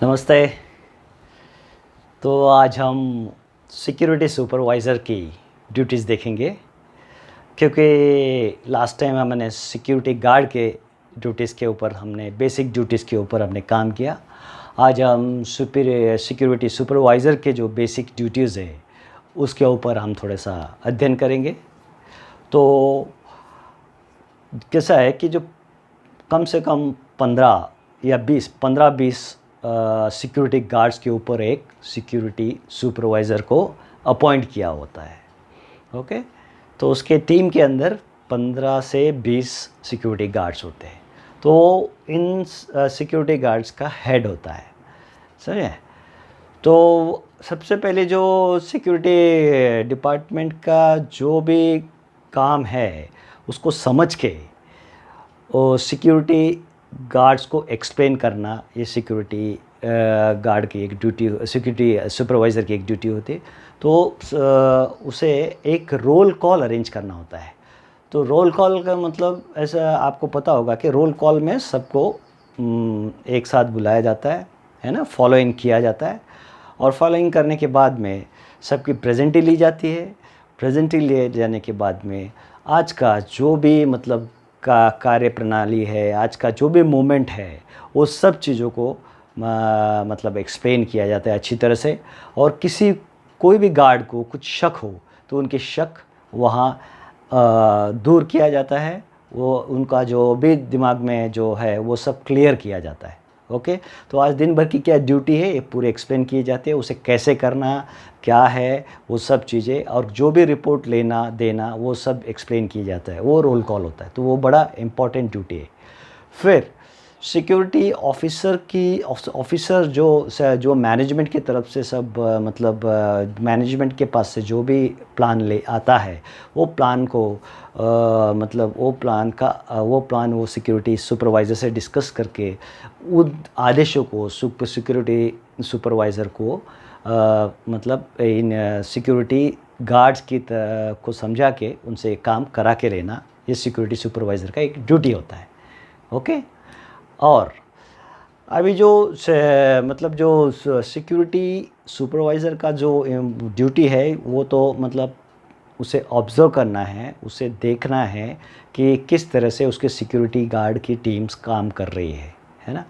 नमस्ते। तो आज हम सिक्योरिटी सुपरवाइज़र की ड्यूटीज़ देखेंगे, क्योंकि लास्ट टाइम हमने सिक्योरिटी गार्ड के ड्यूटीज़ के ऊपर हमने बेसिक ड्यूटीज़ के ऊपर हमने काम किया। आज हम सिक्योरिटी सुपरवाइज़र के जो बेसिक ड्यूटीज़ है उसके ऊपर हम थोड़ा सा अध्ययन करेंगे। तो कैसा है कि जो कम से कम 15 या 20 सिक्योरिटी गार्ड्स के ऊपर एक सिक्योरिटी सुपरवाइज़र को अपॉइंट किया होता है। ओके, तो उसके टीम के अंदर 15 से 20 सिक्योरिटी गार्ड्स होते हैं। तो इन सिक्योरिटी गार्ड्स का हेड होता है, सही है। तो सबसे पहले जो सिक्योरिटी डिपार्टमेंट का जो भी काम है उसको समझ के और सिक्योरिटी गार्ड्स को एक्सप्लेन करना, ये सिक्योरिटी गार्ड की एक ड्यूटी, सिक्योरिटी सुपरवाइज़र की एक ड्यूटी होती है। तो उसे एक रोल कॉल अरेंज करना होता है। तो रोल कॉल का मतलब ऐसा आपको पता होगा कि रोल कॉल में सबको एक साथ बुलाया जाता है ना, फॉलोइंग किया जाता है। और फॉलोइंग करने के बाद में सबकी प्रेजेंटी ली जाती है। प्रेजेंटी ले जाने के बाद में आज का जो भी मतलब का कार्य प्रणाली है, आज का जो भी मूवमेंट है, वो सब चीज़ों को मतलब एक्सप्लेन किया जाता है अच्छी तरह से। और कोई भी गार्ड को कुछ शक हो तो उनके शक वहाँ दूर किया जाता है। वो उनका जो भी दिमाग में जो है वो सब क्लियर किया जाता है। ओके, तो आज दिन भर की क्या ड्यूटी है ये पूरे एक्सप्लेन किए जाते हैं, उसे कैसे करना क्या है वो सब चीज़ें, और जो भी रिपोर्ट लेना देना वो सब एक्सप्लेन किया जाता है। वो रोल कॉल होता है, तो वो बड़ा इम्पॉर्टेंट ड्यूटी है। फिर सिक्योरिटी ऑफिसर जो मैनेजमेंट की तरफ से सब मतलब मैनेजमेंट के पास से जो भी प्लान ले आता है, वो प्लान को मतलब वो प्लान वो सिक्योरिटी सुपरवाइज़र से डिस्कस करके उन आदेशों को सिक्योरिटी सुपरवाइज़र को मतलब इन सिक्योरिटी गार्ड्स को समझा के उनसे काम करा के लेना, ये सिक्योरिटी सुपरवाइज़र का एक ड्यूटी होता है। ओके, और अभी मतलब जो सिक्योरिटी सुपरवाइज़र का जो ड्यूटी है वो तो मतलब उसे ऑब्ज़र्व करना है, उसे देखना है कि किस तरह से उसके सिक्योरिटी गार्ड की टीम्स काम कर रही है ना।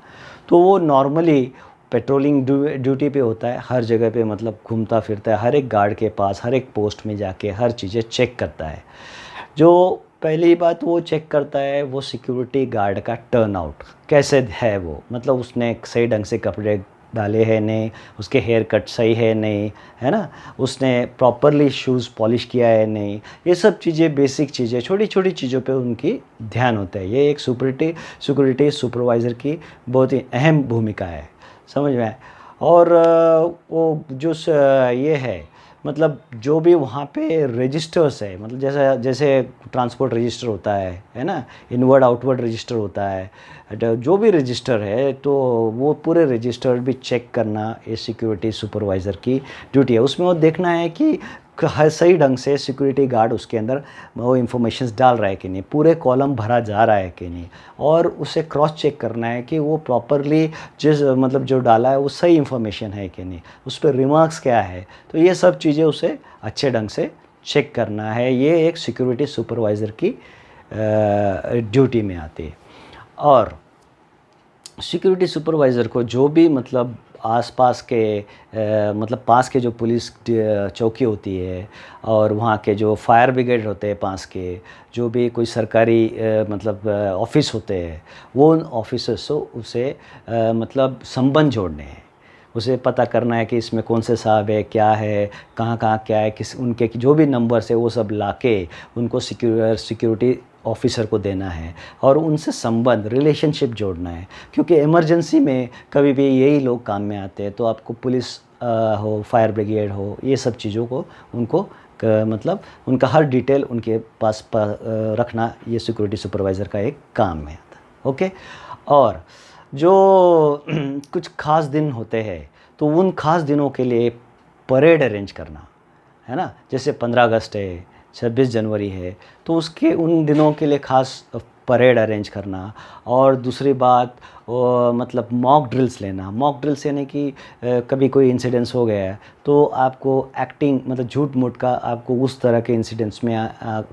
तो वो नॉर्मली पेट्रोलिंग ड्यूटी पे होता है, हर जगह पे मतलब घूमता फिरता है, हर एक गार्ड के पास हर एक पोस्ट में जाके हर चीज़ें चेक करता है। जो पहली बात वो चेक करता है वो सिक्योरिटी गार्ड का टर्न आउट कैसे है, वो मतलब उसने सही ढंग से कपड़े डाले हैं नहीं, उसके हेयर कट सही है नहीं, है ना, उसने प्रॉपरली शूज़ पॉलिश किया है नहीं, ये सब चीज़ें बेसिक चीज़ें छोटी छोटी चीज़ों पे उनकी ध्यान होता है। ये एक सिक्योरिटी सुपरवाइज़र की बहुत ही अहम भूमिका है, समझ में आए। और वो ये है मतलब जो भी वहाँ पे रजिस्टर्स है, मतलब जैसे जैसे ट्रांसपोर्ट रजिस्टर होता है ना, इनवर्ड आउटवर्ड रजिस्टर होता है, जो भी रजिस्टर है तो वो पूरे रजिस्टर भी चेक करना ये सिक्योरिटी सुपरवाइज़र की ड्यूटी है। उसमें वो देखना है कि हर सही ढंग से सिक्योरिटी गार्ड उसके अंदर वो इन्फॉर्मेशंस डाल रहा है कि नहीं, पूरे कॉलम भरा जा रहा है कि नहीं, और उसे क्रॉस चेक करना है कि वो प्रॉपरली मतलब जो डाला है वो सही इन्फॉर्मेशन है कि नहीं, उस पर रिमार्क्स क्या है। तो ये सब चीज़ें उसे अच्छे ढंग से चेक करना है। ये एक सिक्योरिटी सुपरवाइज़र की ड्यूटी में आती है। और सिक्योरिटी सुपरवाइज़र को जो भी मतलब आसपास के मतलब पास के जो पुलिस चौकी होती है और वहाँ के जो फायर ब्रिगेड होते हैं, पास के जो भी कोई सरकारी मतलब ऑफिस होते हैं, वो उन ऑफिसर्स से उसे मतलब संबंध जोड़ने हैं, उसे पता करना है कि इसमें कौन से साहब है, क्या है, कहाँ कहाँ क्या है, उनके जो भी नंबर्स है वो सब लाके उनको सिक्योरिटी ऑफिसर को देना है और उनसे संबंध रिलेशनशिप जोड़ना है। क्योंकि इमरजेंसी में कभी भी यही लोग काम में आते हैं, तो आपको पुलिस हो, फायर ब्रिगेड हो, ये सब चीज़ों को उनको मतलब उनका हर डिटेल उनके पास रखना, ये सिक्योरिटी सुपरवाइज़र का एक काम है। ओके, और जो कुछ ख़ास दिन होते हैं तो उन ख़ास दिनों के लिए परेड अरेंज करना, है ना, जैसे 15 अगस्त है, 26 जनवरी है, तो उसके उन दिनों के लिए ख़ास परेड अरेंज करना, और दूसरी बात मतलब मॉक ड्रिल्स लेना। मॉक ड्रिल्स यानी कि कभी कोई इंसिडेंस हो गया है तो आपको एक्टिंग मतलब झूठ मूठ का आपको उस तरह के इंसिडेंट्स में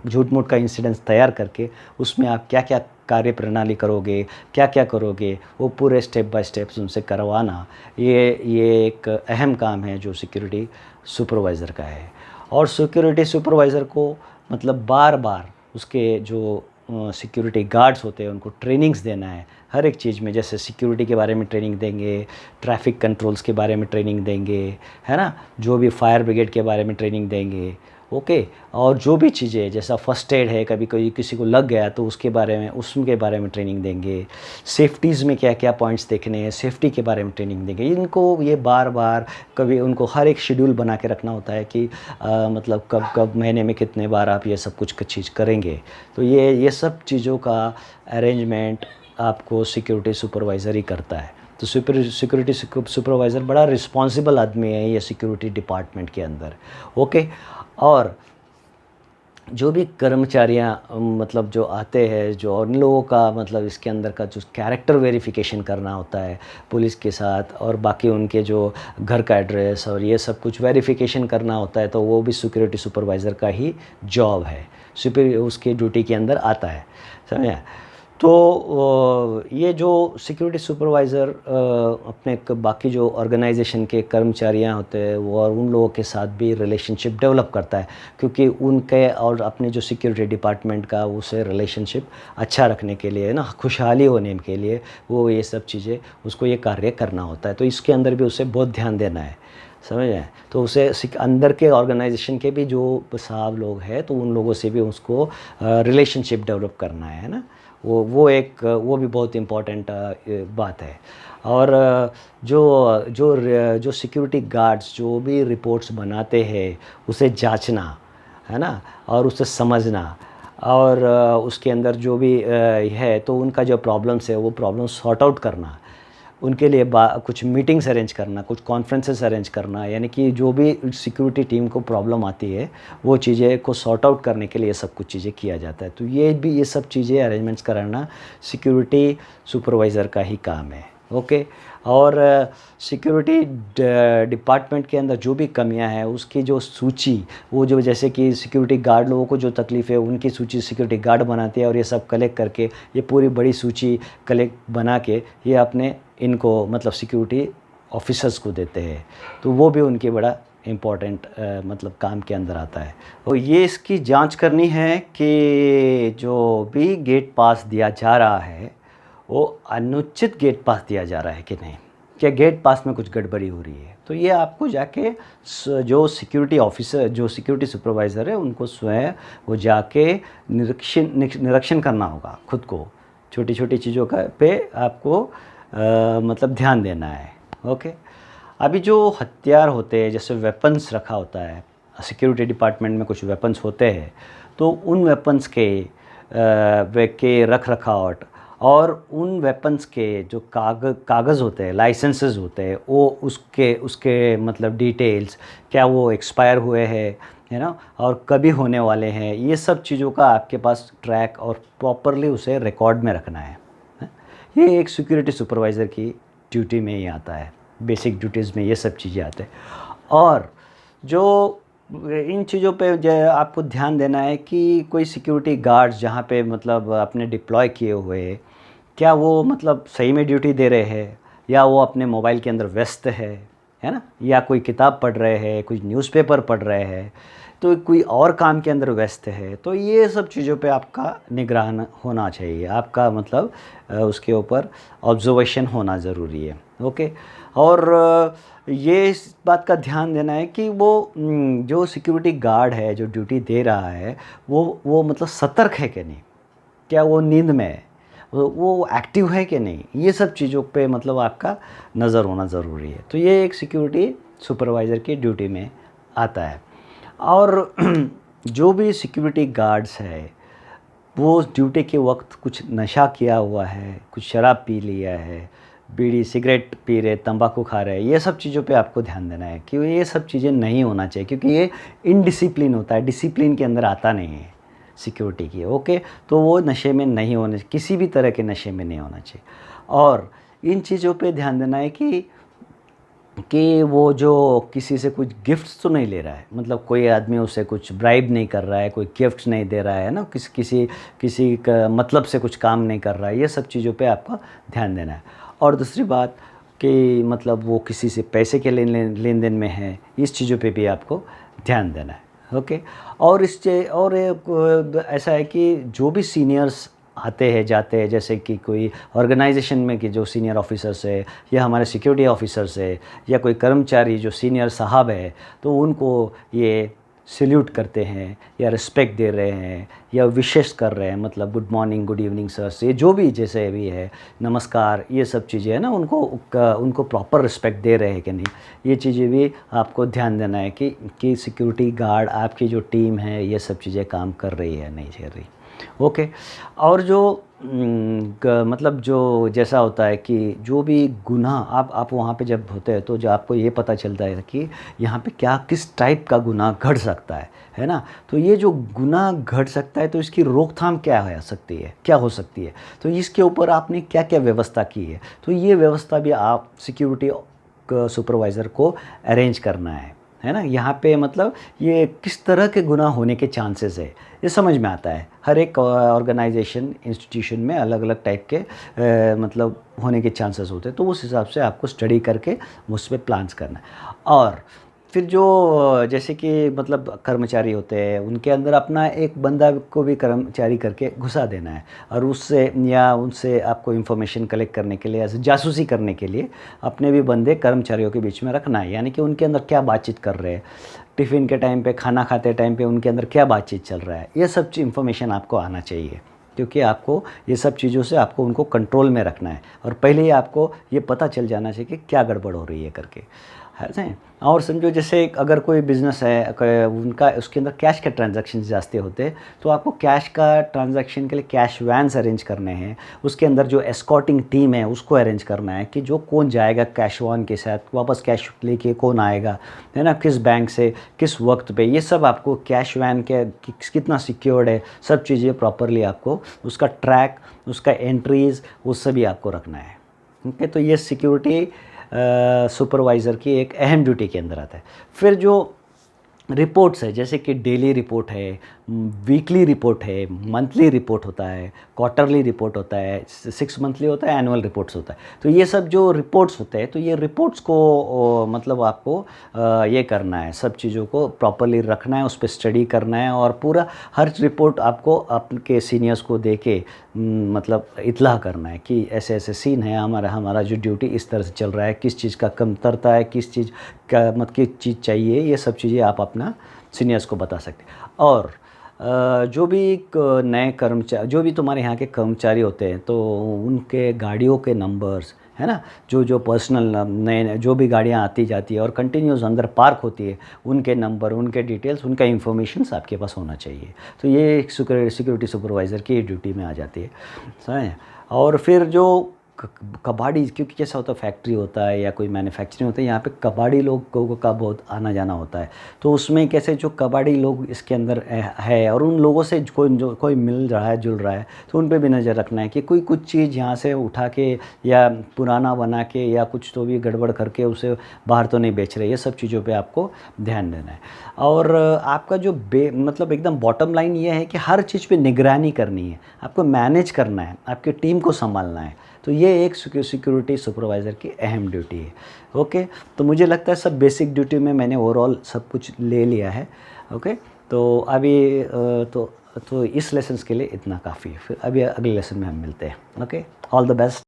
झूठ मूठ का इंसिडेंस तैयार करके उसमें आप क्या क्या कार्य प्रणाली करोगे, क्या क्या करोगे, वो पूरे स्टेप बाय स्टेप्स उनसे करवाना, ये एक अहम काम है जो सिक्योरिटी सुपरवाइज़र का है। और सिक्योरिटी सुपरवाइज़र को मतलब बार बार उसके जो सिक्योरिटी गार्ड्स होते हैं उनको ट्रेनिंग्स देना है हर एक चीज़ में। जैसे सिक्योरिटी के बारे में ट्रेनिंग देंगे, ट्रैफिक कंट्रोल्स के बारे में ट्रेनिंग देंगे, है ना, जो भी फायर ब्रिगेड के बारे में ट्रेनिंग देंगे, ओके। और जो भी चीज़ें जैसा फर्स्ट एड है, कभी कोई किसी को लग गया तो उसके बारे में ट्रेनिंग देंगे। सेफ्टीज़ में क्या क्या पॉइंट्स देखने हैं, सेफ्टी के बारे में ट्रेनिंग देंगे। इनको ये बार बार कभी उनको हर एक शेड्यूल बना के रखना होता है कि मतलब कब कब महीने में कितने बार आप ये सब कुछ चीज़ करेंगे। तो ये सब चीज़ों का अरेंजमेंट आपको सिक्योरिटी सुपरवाइज़र ही करता है। तो सिक्योरिटी सुपरवाइज़र बड़ा रिस्पॉन्सिबल आदमी है ये सिक्योरिटी डिपार्टमेंट के अंदर, ओके। और जो भी कर्मचारियां मतलब जो आते हैं, जो उन लोगों का मतलब इसके अंदर का जो कैरेक्टर वेरिफिकेशन करना होता है पुलिस के साथ, और बाकी उनके जो घर का एड्रेस और ये सब कुछ वेरिफिकेशन करना होता है, तो वो भी सिक्योरिटी सुपरवाइज़र का ही जॉब है, उसके ड्यूटी के अंदर आता है, समझे। तो ये जो सिक्योरिटी सुपरवाइज़र अपने बाकी जो ऑर्गेनाइजेशन के कर्मचारियां होते हैं वो और उन लोगों के साथ भी रिलेशनशिप डेवलप करता है, क्योंकि उनके और अपने जो सिक्योरिटी डिपार्टमेंट का उसे रिलेशनशिप अच्छा रखने के लिए ना, खुशहाली होने के लिए वो ये सब चीज़ें उसको ये कार्य करना होता है। तो इसके अंदर भी उसे बहुत ध्यान देना है, समझ आए। तो उसे अंदर के ऑर्गेनाइजेशन के भी जो साहब लोग हैं तो उन लोगों से भी उसको रिलेशनशिप डेवलप करना है ना, वो भी बहुत इम्पोर्टेंट बात है। और जो सिक्योरिटी गार्ड्स जो भी रिपोर्ट्स बनाते हैं उसे जांचना, है ना, और उसे समझना, और उसके अंदर जो भी है तो उनका जो प्रॉब्लम्स है वो प्रॉब्लम सॉर्ट आउट करना, उनके लिए कुछ मीटिंग्स अरेंज करना, कुछ कॉन्फ्रेंसेस अरेंज करना, यानी कि जो भी सिक्योरिटी टीम को प्रॉब्लम आती है वो चीज़ें को सॉर्ट आउट करने के लिए सब कुछ चीज़ें किया जाता है। तो ये सब चीज़ें अरेंजमेंट्स कराना सिक्योरिटी सुपरवाइज़र का ही काम है, ओके। और सिक्योरिटी डिपार्टमेंट के अंदर जो भी कमियां हैं उसकी जो सूची, वो जो जैसे कि सिक्योरिटी गार्ड लोगों को जो तकलीफ़ है उनकी सूची सिक्योरिटी गार्ड बनाती है, और ये सब कलेक्ट करके ये पूरी बड़ी सूची कलेक्ट बना के ये अपने इनको मतलब सिक्योरिटी ऑफिसर्स को देते हैं। तो वो भी उनकी बड़ा इम्पोर्टेंट मतलब काम के अंदर आता है। और ये इसकी जांच करनी है कि जो भी गेट पास दिया जा रहा है वो अनुचित गेट पास दिया जा रहा है कि नहीं, क्या गेट पास में कुछ गड़बड़ी हो रही है। तो ये आपको जाके जो सिक्योरिटी ऑफिसर जो सिक्योरिटी सुपरवाइज़र है उनको स्वयं वो जाके निरीक्षण करना होगा खुद को, छोटी छोटी चीज़ों का पे आपको मतलब ध्यान देना है, ओके। अभी जो हथियार होते हैं जैसे वेपन्स रखा होता है सिक्योरिटी डिपार्टमेंट में, कुछ वेपन्स होते हैं तो उन वेपन्स के रख रखाव और उन वेपन्स के जो कागज़ होते हैं, लाइसेंसेस होते हैं, वो उसके मतलब डिटेल्स क्या वो एक्सपायर हुए हैं, है ना, और कभी होने वाले हैं, ये सब चीज़ों का आपके पास ट्रैक और प्रॉपरली उसे रिकॉर्ड में रखना है। ये एक सिक्योरिटी सुपरवाइज़र की ड्यूटी में ही आता है, बेसिक ड्यूटीज़ में ये सब चीज़ें आते हैं। और जो इन चीज़ों पे आपको ध्यान देना है कि कोई सिक्योरिटी गार्ड्स जहाँ पे मतलब अपने डिप्लॉय किए हुए क्या वो मतलब सही में ड्यूटी दे रहे हैं, या वो अपने मोबाइल के अंदर व्यस्त है ना, या कोई किताब पढ़ रहे हैं, कोई न्यूज़पेपर पढ़ रहे हैं, तो कोई और काम के अंदर व्यस्त है। तो ये सब चीज़ों पे आपका निगरान होना चाहिए, आपका मतलब उसके ऊपर ऑब्जर्वेशन होना ज़रूरी है, ओके। और ये इस बात का ध्यान देना है कि वो जो सिक्योरिटी गार्ड है जो ड्यूटी दे रहा है वो मतलब सतर्क है कि नहीं, क्या वो नींद में है, वो एक्टिव है कि नहीं, ये सब चीज़ों पे मतलब आपका नज़र होना ज़रूरी है। तो ये एक सिक्योरिटी सुपरवाइज़र की ड्यूटी में आता है। और जो भी सिक्योरिटी गार्ड्स है वो ड्यूटी के वक्त कुछ नशा किया हुआ है, कुछ शराब पी लिया है, बीड़ी सिगरेट पी रहे, तंबाकू खा रहे, ये सब चीज़ों पे आपको ध्यान देना है कि ये सब चीज़ें नहीं होना चाहिए, क्योंकि ये इनडिसिप्लिन होता है, डिसिप्लिन के अंदर आता नहीं है, सिक्योरिटी की, ओके। तो वो नशे में नहीं होने, किसी भी तरह के नशे में नहीं होना चाहिए। और इन चीज़ों पे ध्यान देना है कि वो जो किसी से कुछ गिफ्ट्स तो नहीं ले रहा है, मतलब कोई आदमी उसे कुछ ब्राइब नहीं कर रहा है, कोई गिफ्ट नहीं दे रहा है ना, किसी का मतलब से कुछ काम नहीं कर रहा है, ये सब चीज़ों पे आपको ध्यान देना है। और दूसरी बात कि मतलब वो किसी से पैसे के लेन देन में है, इस चीज़ों पे भी आपको ध्यान देना है, ओके। और ऐसा है कि जो भी सीनियर्स आते हैं जाते हैं, जैसे कि कोई ऑर्गेनाइजेशन में कि जो सीनियर ऑफिसर्स है या हमारे सिक्योरिटी ऑफिसर्स है या कोई कर्मचारी जो सीनियर साहब है, तो उनको ये सैल्यूट करते हैं या रिस्पेक्ट दे रहे हैं या विशेष कर रहे हैं, मतलब good morning, good evening sir, ये जो भी जैसे भी है, नमस्कार, ये सब चीज़ें है ना, उनको प्रॉपर रिस्पेक्ट दे रहे हैं कि नहीं, ये चीज़ें भी आपको ध्यान देना है कि सिक्योरिटी गार्ड आपकी जो टीम है ये सब चीज़ें काम कर रही है नहीं कर रही, ओके। और जो मतलब जो जैसा होता है कि जो भी गुनाह आप वहाँ पे जब होते हैं तो जो आपको ये पता चलता है कि यहाँ पे क्या किस टाइप का गुनाह घट सकता है ना। तो ये जो गुनाह घट सकता है तो इसकी रोकथाम क्या हो सकती है, क्या हो सकती है, तो इसके ऊपर आपने क्या क्या व्यवस्था की है, तो ये व्यवस्था भी आप सिक्योरिटी सुपरवाइज़र को अरेंज करना है ना। यहाँ पे मतलब ये किस तरह के गुनाह होने के चांसेस है ये समझ में आता है। हर एक ऑर्गेनाइजेशन इंस्टीट्यूशन में अलग अलग टाइप के मतलब होने के चांसेस होते हैं, तो उस हिसाब से आपको स्टडी करके उस पर प्लान्स करना है। और फिर जो जैसे कि मतलब कर्मचारी होते हैं उनके अंदर अपना एक बंदा को भी कर्मचारी करके घुसा देना है और उससे या उनसे आपको इन्फॉर्मेशन कलेक्ट करने के लिए या जासूसी करने के लिए अपने भी बंदे कर्मचारियों के बीच में रखना है, यानी कि उनके अंदर क्या बातचीत कर रहे हैं, टिफ़िन के टाइम पे, खाना खाते टाइम पे उनके अंदर क्या बातचीत चल रहा है, ये सब इन्फॉर्मेशन आपको आना चाहिए, क्योंकि आपको ये सब चीज़ों से आपको उनको कंट्रोल में रखना है और पहले ही आपको ये पता चल जाना चाहिए कि क्या गड़बड़ हो रही है करके, है। और समझो जैसे अगर कोई बिज़नेस है उनका उसके अंदर कैश के ट्रांजैक्शन जास्ती होते हैं, तो आपको कैश का ट्रांजैक्शन के लिए कैश वैन्स अरेंज करने हैं, उसके अंदर जो एस्कॉर्टिंग टीम है उसको अरेंज करना है कि जो कौन जाएगा कैश वैन के साथ, वापस कैश लेके कौन आएगा, है ना, किस बैंक से किस वक्त पे, ये सब आपको कैश वैन के कितना सिक्योर्ड है, सब चीज़ें प्रॉपरली आपको उसका ट्रैक, उसका एंट्रीज़, वो सभी आपको रखना है, ओके। तो ये सिक्योरिटी सुपरवाइज़र की एक अहम ड्यूटी के अंदर आता है। फिर जो रिपोर्ट्स है, जैसे कि डेली रिपोर्ट है, वीकली रिपोर्ट है, मंथली रिपोर्ट होता है, क्वार्टरली रिपोर्ट होता है, 6 मंथली होता है, एनुअल रिपोर्ट्स होता है, तो ये सब जो रिपोर्ट्स होते हैं तो ये रिपोर्ट्स को मतलब आपको ये करना है, सब चीज़ों को प्रॉपरली रखना है, उस पर स्टडी करना है और पूरा हर रिपोर्ट आपको आपके सीनियर्स को दे के मतलब इत्तला करना है कि ऐसे ऐसे सीन है, हमारा जो ड्यूटी इस तरह से चल रहा है, किस चीज़ का कमतरता है, किस चीज़ का मतलब किस चीज़ चाहिए, ये सब चीज़ें आप अपना सीनियर्स को बता सकते हैं। और जो भी नए कर्मचारी, जो भी तुम्हारे यहाँ के कर्मचारी होते हैं, तो उनके गाड़ियों के नंबर्स, है ना, जो पर्सनल नए जो भी गाड़ियाँ आती जाती है और कंटिन्यूस अंदर पार्क होती है, उनके नंबर, उनके डिटेल्स, उनका इन्फॉर्मेशंस आपके पास होना चाहिए। तो ये एक सिक्योरिटी सुपरवाइज़र की ड्यूटी में आ जाती है, समझ। और फिर जो कबाड़ी, क्योंकि कैसा होता है, फैक्ट्री होता है या कोई मैन्युफैक्चरिंग होता है, यहाँ पे कबाड़ी लोगों का बहुत आना जाना होता है, तो उसमें कैसे जो कबाड़ी लोग इसके अंदर है और उन लोगों से कोई मिल रहा है, जुल रहा है, तो उन पे भी नज़र रखना है कि कोई कुछ चीज़ यहाँ से उठा के या पुराना बना के या कुछ तो भी गड़बड़ करके उसे बाहर तो नहीं बेच रहे, ये सब चीज़ों पर आपको ध्यान देना है। और आपका जो मतलब एकदम बॉटम लाइन ये है कि हर चीज़ पे निगरानी करनी है, आपको मैनेज करना है, आपकी टीम को संभालना है, तो ये एक सिक्योरिटी सुपरवाइज़र की अहम ड्यूटी है, ओके। तो मुझे लगता है सब बेसिक ड्यूटी में मैंने ओवरऑल सब कुछ ले लिया है, ओके। तो अभी तो इस लेसन्स के लिए इतना काफ़ी है, फिर अभी अगले लेसन में हम मिलते हैं, ओके। All the best.